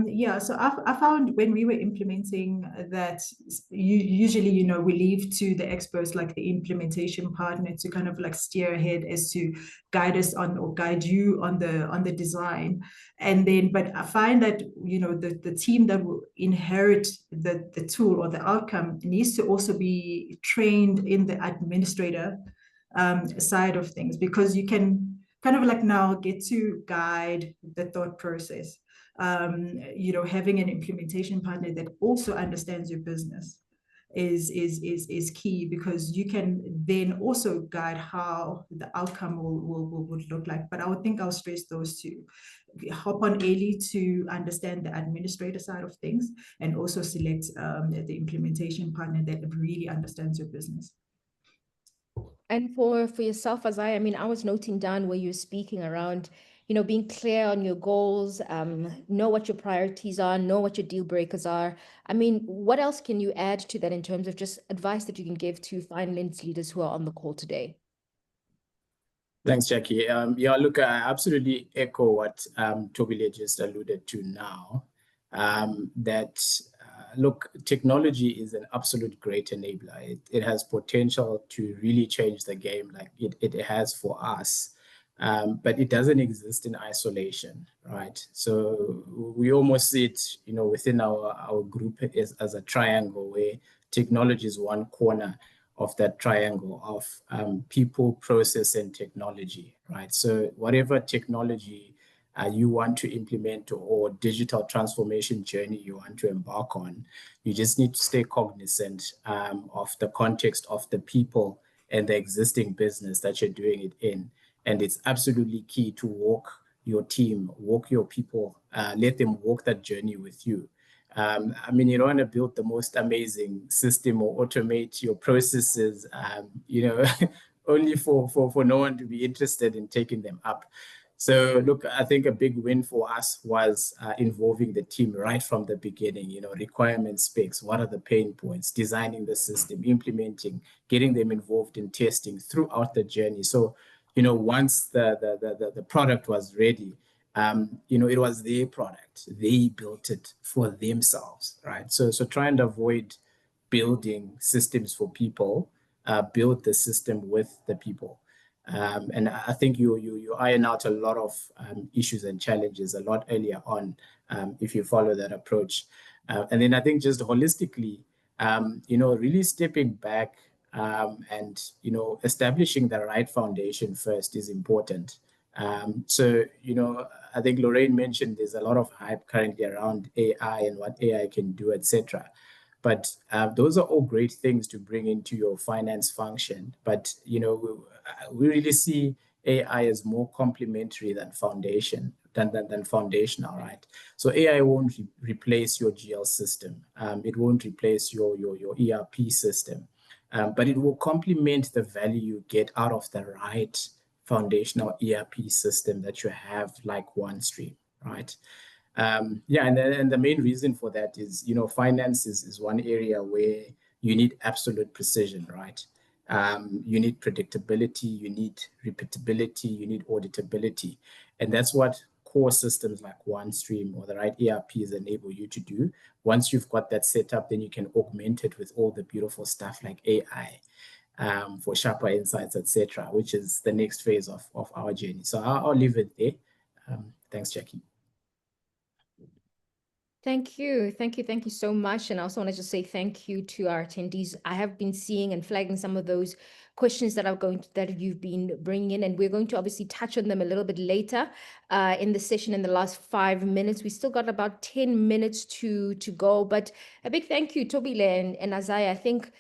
[SPEAKER 4] Yeah, so I found when we were implementing that usually, we leave to the experts like the implementation partner to kind of like steer ahead as to guide us on or guide you on the design. And then, but I find that, the team that will inherit the tool or the outcome needs to also be trained in the administrator side of things, because you can kind of like now get to guide the thought process. Having an implementation partner that also understands your business is key, because you can then also guide how the outcome would look like. But I would think I'll stress those two. Hop on early to understand the administrator side of things, and also select the implementation partner that really understands your business.
[SPEAKER 2] And for yourself, Isaiah, I mean, I was noting down where you're speaking around, being clear on your goals, know what your priorities are, know what your deal breakers are. I mean, what else can you add to that in terms of just advice that you can give to finance leaders who are on the call today?
[SPEAKER 5] Thanks, Jackie. Yeah, look, I absolutely echo what Tobile just alluded to now, look, technology is an absolute great enabler. It has potential to really change the game like it has for us, but it doesn't exist in isolation, right? So we almost see it, within our group as a triangle, where technology is one corner of that triangle of people, process, and technology, right? So whatever technology you want to implement or digital transformation journey you want to embark on, you just need to stay cognizant of the context of the people and the existing business that you're doing it in. And it's absolutely key to walk your team, walk your people, let them walk that journey with you. I mean, you don't want to build the most amazing system or automate your processes, only for no one to be interested in taking them up. So look, I think a big win for us was involving the team right from the beginning, requirement specs, what are the pain points, designing the system, implementing, getting them involved in testing throughout the journey. So, once the product was ready, it was their product. They built it for themselves, right? So try and avoid building systems for people, build the system with the people. And I think you iron out a lot of issues and challenges a lot earlier on if you follow that approach. And then I think just holistically, really stepping back and, establishing the right foundation first is important. So, I think Lorraine mentioned there's a lot of hype currently around AI and what AI can do, etc. But those are all great things to bring into your finance function. But, we really see AI as more complementary than foundational, right? So AI won't replace your GL system. It won't replace your ERP system. But it will complement the value you get out of the right foundational ERP system that you have, like OneStream, right? And the main reason for that is, finance is one area where you need absolute precision, right? You need predictability, you need repeatability, you need auditability. And that's what core systems like OneStream or the right ERPs enable you to do. Once you've got that set up, then you can augment it with all the beautiful stuff like AI for sharper insights, etc., which is the next phase of our journey. So I'll leave it there. Thanks, Jackie.
[SPEAKER 2] Thank you. Thank you. Thank you so much. And I also want to just say thank you to our attendees. I have been seeing and flagging some of those questions that you've been bringing in, and we're going to obviously touch on them a little bit later in the session in the last 5 minutes. We still got about 10 minutes to go, but a big thank you, Tobile and Azaya. I think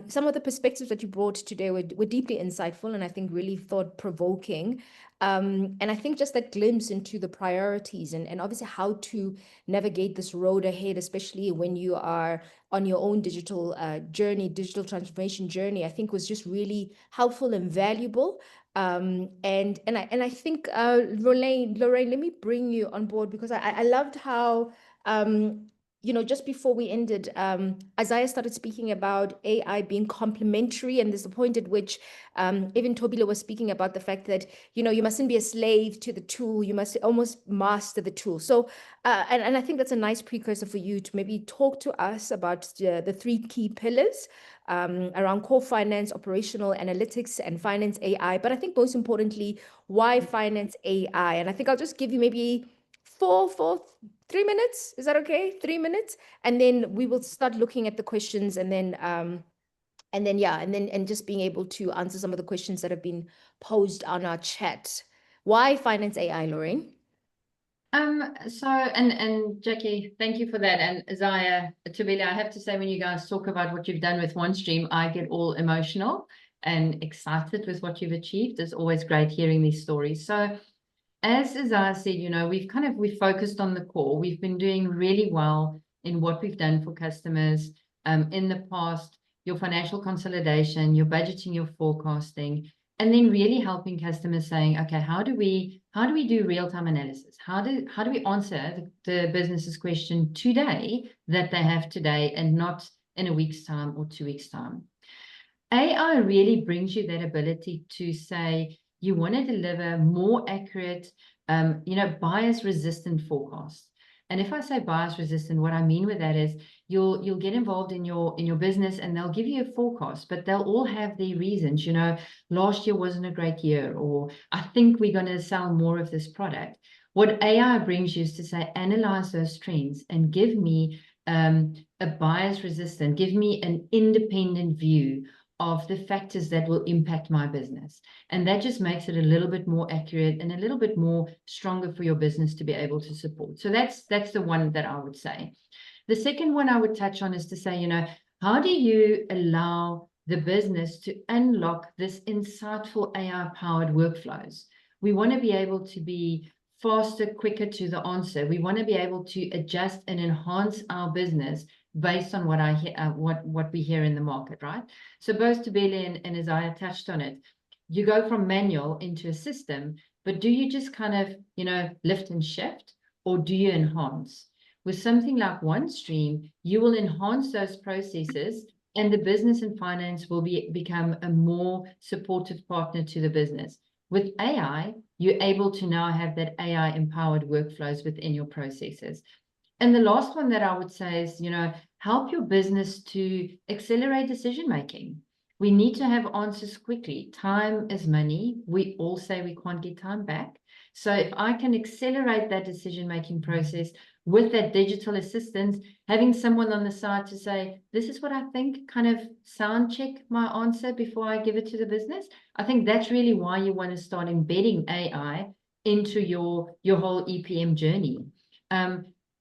[SPEAKER 2] some of the perspectives that you brought today were deeply insightful and I think really thought-provoking. And I think just that glimpse into the priorities and obviously how to navigate this road ahead, especially when you are on your own digital journey, digital transformation journey, I think was just really helpful and valuable. And I think Lorraine, let me bring you on board because I loved how just before we ended, Isaiah started speaking about AI being complementary, and there's a point at which even Tobile was speaking about the fact that you mustn't be a slave to the tool, you must almost master the tool. So and I think that's a nice precursor for you to maybe talk to us about the 3 key pillars around core finance, operational analytics, and finance AI. But I think most importantly, why finance AI? And I think I'll just give you maybe 3 minutes. Is that okay? 3 minutes, and then we will start looking at the questions, and then just being able to answer some of the questions that have been posed on our chat. Why finance AI, Lorraine?
[SPEAKER 3] And Jackie, thank you for that. And Zaya, Tobile, I have to say, when you guys talk about what you've done with OneStream, I get all emotional and excited with what you've achieved. It's always great hearing these stories. So as Zaya said, we've focused on the core. We've been doing really well in what we've done for customers in the past, your financial consolidation, your budgeting, your forecasting, and then really helping customers saying, okay, how do we do real-time analysis? How do we answer the business's question today that they have today and not in a week's time or 2 weeks' time? AI really brings you that ability to say you want to deliver more accurate, bias-resistant forecasts. And if I say bias-resistant, what I mean with that is you'll get involved in your business and they'll give you a forecast, but they'll all have their reasons. Last year wasn't a great year, or I think we're going to sell more of this product. What AI brings you is to say, analyze those trends and give me a bias-resistant, give me an independent view of the factors that will impact my business. And that just makes it a little bit more accurate and a little bit more stronger for your business to be able to support. So that's the one that I would say. The second one I would touch on is to say, how do you allow the business to unlock this insightful AI-powered workflows? We want to be able to be faster, quicker to the answer. We want to be able to adjust and enhance our business based on what we hear in the market, right? So both Tobile and Isaiah touched on it. You go from manual into a system, but do you just kind of, lift and shift, or do you enhance? With something like OneStream, you will enhance those processes and the business and finance will become a more supportive partner to the business. With AI, you're able to now have that AI-empowered workflows within your processes. And the last one that I would say is, help your business to accelerate decision-making. We need to have answers quickly. Time is money. We all say we can't get time back. So if I can accelerate that decision-making process with that digital assistance, having someone on the side to say, this is what I think, kind of sound check my answer before I give it to the business. I think that's really why you want to start embedding AI into your whole EPM journey.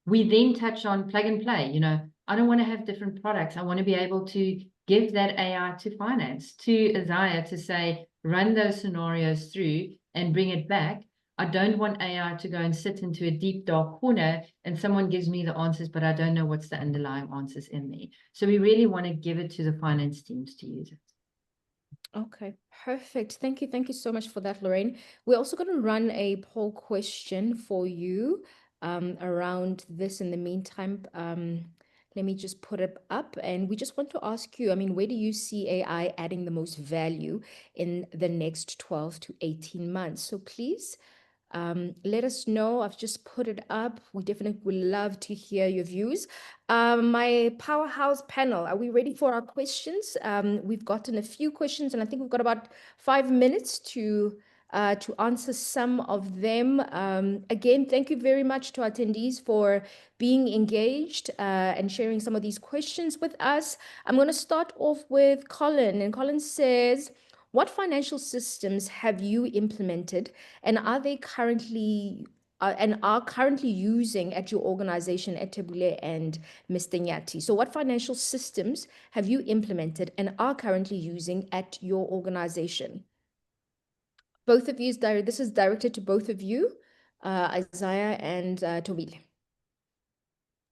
[SPEAKER 3] We then touch on plug and play. I don't want to have different products. I want to be able to give that AI to finance, to Isaiah, to say, run those scenarios through and bring it back. I don't want AI to go and sit into a deep, dark corner and someone gives me the answers, but I don't know what's the underlying answers in there. So we really want to give it to the finance teams to use it.
[SPEAKER 2] Okay, perfect. Thank you. Thank you so much for that, Lorraine. We're also going to run a poll question for you around this in the meantime. Let me just put it up, and we just want to ask you, where do you see AI adding the most value in the next 12 to 18 months? So please let us know. I've just put it up. We definitely would love to hear your views. My powerhouse panel, are we ready for our questions? We've gotten a few questions, and I think we've got about 5 minutes to to answer some of them. Again, thank you very much to our attendees for being engaged and sharing some of these questions with us. I'm going to start off with Colin, and Colin says, what financial systems have you implemented and are currently using at your organization at Tebule and Mr. Nyati? So what financial systems have you implemented and are currently using at your organization? Both of you, this is directed to both of you, Isaiah and Tobile.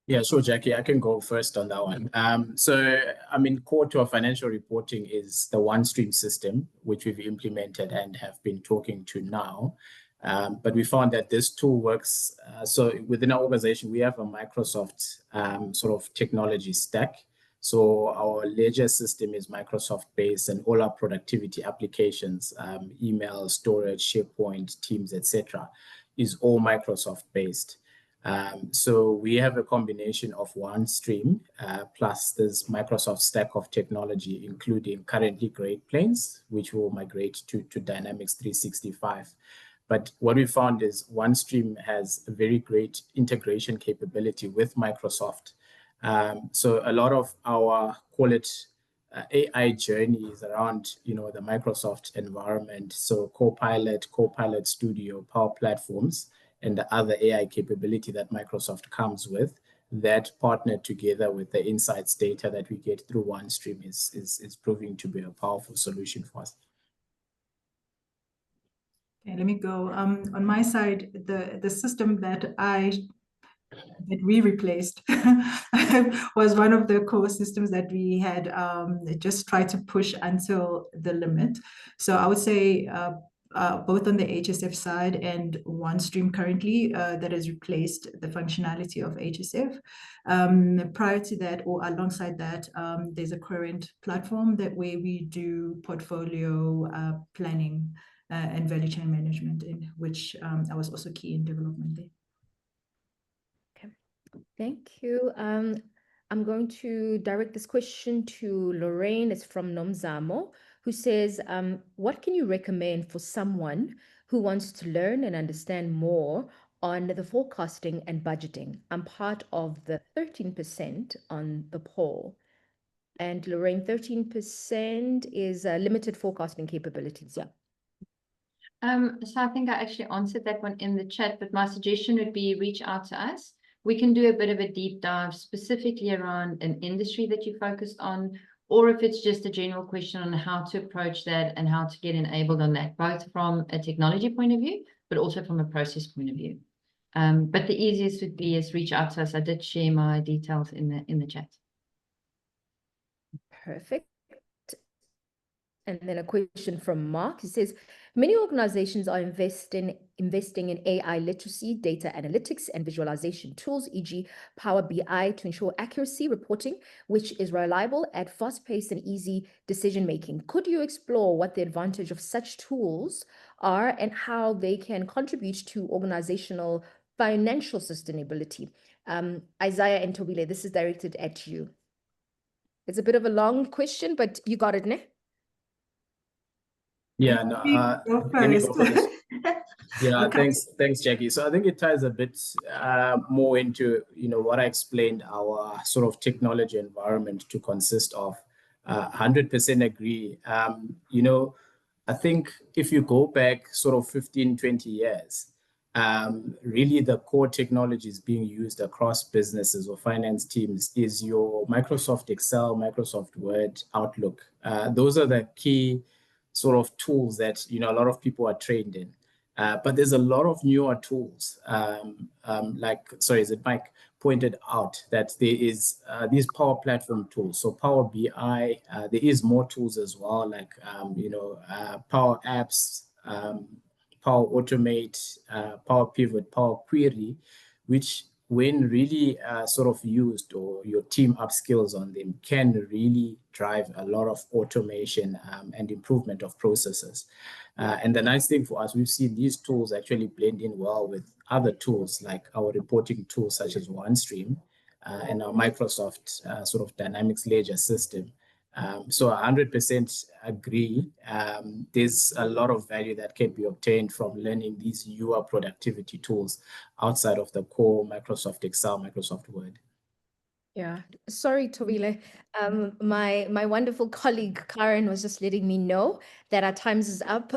[SPEAKER 5] Yeah, sure, Jackie, I can go first on that one. So, I mean, core to our financial reporting is the OneStream system, which we've implemented and have been talking to now. But we found that this tool works. So within our organization, we have a Microsoft sort of technology stack. So our ledger system is Microsoft-based, and all our productivity applications, email, storage, SharePoint, Teams, etc., is all Microsoft-based. So we have a combination of OneStream plus this Microsoft stack of technology, including currently Great Plains, which will migrate to Dynamics 365. But what we found is OneStream has a very great integration capability with Microsoft. So a lot of our, call it AI journey is around, the Microsoft environment. So Copilot Studio, Power Platforms, and the other AI capability that Microsoft comes with, that partnered together with the insights data that we get through OneStream is proving to be a powerful solution for us.
[SPEAKER 4] Okay, let me go. On my side, the system that we replaced was one of the core systems that we had just tried to push until the limit. So I would say both on the HSF side and OneStream currently that has replaced the functionality of HSF. Prior to that, or alongside that, there's a current platform where we do portfolio planning and value chain management, in which I was also key in development there.
[SPEAKER 2] Thank you. I'm going to direct this question to Lorraine. It's from Nomzamo, who says, what can you recommend for someone who wants to learn and understand more on the forecasting and budgeting? I'm part of the 13% on the poll. And Lorraine, 13% is limited forecasting capabilities. Yeah.
[SPEAKER 3] So I think I actually answered that one in the chat, but my suggestion would be reach out to us. We can do a bit of a deep dive specifically around an industry that you focused on, or if it's just a general question on how to approach that and how to get enabled on that, both from a technology point of view, but also from a process point of view. But the easiest would be is reach out to us. I did share my details in the chat.
[SPEAKER 2] Perfect. And then a question from Mark. He says, many organizations are investing in AI literacy, data analytics, and visualization tools, e.g. Power BI, to ensure accuracy reporting, which is reliable at fast-paced and easy decision-making. Could you explore what the advantage of such tools are and how they can contribute to organizational financial sustainability? Isaiah and Tobile, this is directed at you. It's a bit of a long question, but you got it, ne?
[SPEAKER 5] Yeah, no, let me go first. Yeah,
[SPEAKER 4] Okay.
[SPEAKER 5] thanks, Jackie. So I think it ties a bit more into, what I explained our sort of technology environment to consist of. 100% agree. I think if you go back sort of 15, 20 years, really the core technologies being used across businesses or finance teams is your Microsoft Excel, Microsoft Word, Outlook. Those are the key sort of tools that a lot of people are trained in, but there's a lot of newer tools. Mike pointed out that there is these Power Platform tools. So Power BI, there is more tools as well, like Power Apps, Power Automate, Power Pivot, Power Query, which when really sort of used or your team upskills on them can really drive a lot of automation and improvement of processes. And the nice thing for us, we've seen these tools actually blend in well with other tools like our reporting tools such as OneStream and our Microsoft sort of Dynamics Ledger system. So 100% agree. There's a lot of value that can be obtained from learning these newer productivity tools outside of the core Microsoft Excel, Microsoft Word.
[SPEAKER 2] Yeah, sorry, Tobile. My wonderful colleague Karen was just letting me know that our times is up.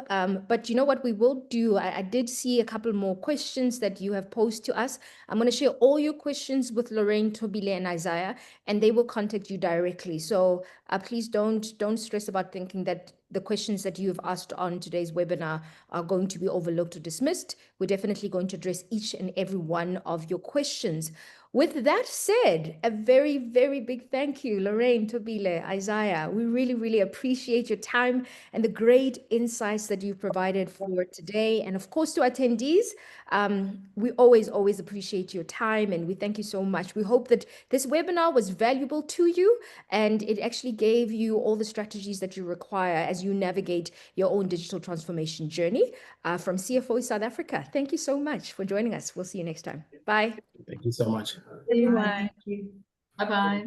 [SPEAKER 2] But you know what we will do? I did see a couple more questions that you have posed to us. I'm going to share all your questions with Lorraine, Tobile, and Isaiah, and they will contact you directly. So please don't stress about thinking that the questions that you have asked on today's webinar are going to be overlooked or dismissed. We're definitely going to address each and every one of your questions. With that said, a very, very big thank you, Lorraine, Tobile, Isaiah. We really, really appreciate your time and the great insights that you provided for today. And of course, to attendees, we always appreciate your time and we thank you so much. We hope that this webinar was valuable to you and it actually gave you all the strategies that you require as you navigate your own digital transformation journey from CFO South Africa. Thank you so much for joining us. We'll see you next time. Bye.
[SPEAKER 5] Thank you so much.
[SPEAKER 4] Bye. Thank you.
[SPEAKER 3] Bye-bye.